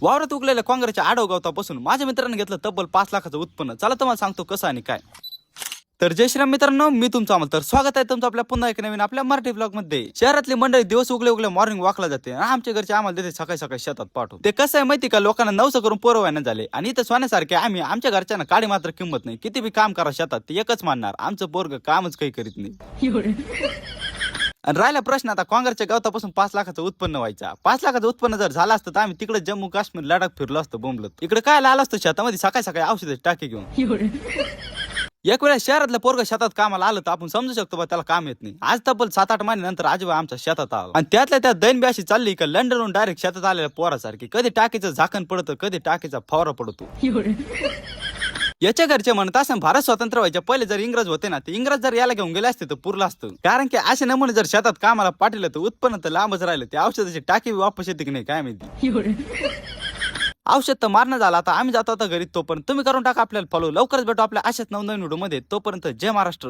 वावरात उगलेल्या काँग्रेसच्या आडव गवतापासून माझ्या मित्रांनी घेतलं तब्बल 5 लाखाचं उत्पन्न. चला तुम्हाला सांगतो कसं आणि काय. तर जय श्रीराम मित्रांनो, मी तुमचा अमल. तर स्वागत आहे तुमचं आपल्या पुन्हा एक नवीन आपल्या मराठी ब्लॉग मध्ये. शहरातली मंडळी दिवस उगले मॉर्निंग वॉकला जाते आणि आमच्या घरचे आम्हाला देते सकाळी सकाळी शेतात पाठवून. ते कसं आहे माहिती का, लोकांना नवसं करून पोरवायला झाले आणि इथं सोन्यासारखे आम्ही आमच्या घरच्यांना काडी मात्र किंमत नाही. किती बी काम करा शेतात ते एकच मानणार, आमचं पोरग कामच काही करीत नाही. आणि राहिला प्रश्न आता काँग्रेसच्या गवतापासून 5 लाखाचं उत्पन्न व्हायचा. 5 लाखाचं उत्पन्न जर झालं असतं तर आम्ही तिकडे जम्मू काश्मीर लडाख फिरलो असतो बोंबलत. इकडे काय आलं असतं शेतामध्ये सकाळी सकाळी औषधाची टाकी घेऊन. एक वेळा शहरातलं पोरग शेतात कामाला आलं तर आपण समजू शकतो बा त्याला काम येत नाही. आज तब्बल 7-8 महिन्यानंतर आजोबा आमच्या शेतात आला आणि त्यातल्या त्यात दैन बी अशी चालली का लंडनहून डायरेक्ट शेतात आलेल्या पोरासारखी. कधी टाकीचं झाकण पडतं, कधी टाकीचा फवारा पडतो. याच्या घरचे म्हणत असं भारत स्वतंत्र व्हायच्या पहिले जर इंग्रज होते ना, ते इंग्रज जर याला घेऊन गेले असते तर पुरलं असतं. कारण की असे नमुने जर शेतात कामाला पाठवलं तर उत्पन्न तर लांबच राहिलं. ते औषधाची टाकी वापस येते की नाही काय माहिती. औषध तर मारणं झालं. आता आम्ही जातो आता घरी. तोपर्यंत तुम्ही करून टाका आपल्याला फॉलो. लवकरच भेटू आपल्या अशाच नवनवीन व्हिडिओ मध्ये. तोपर्यंत जय महाराष्ट्र.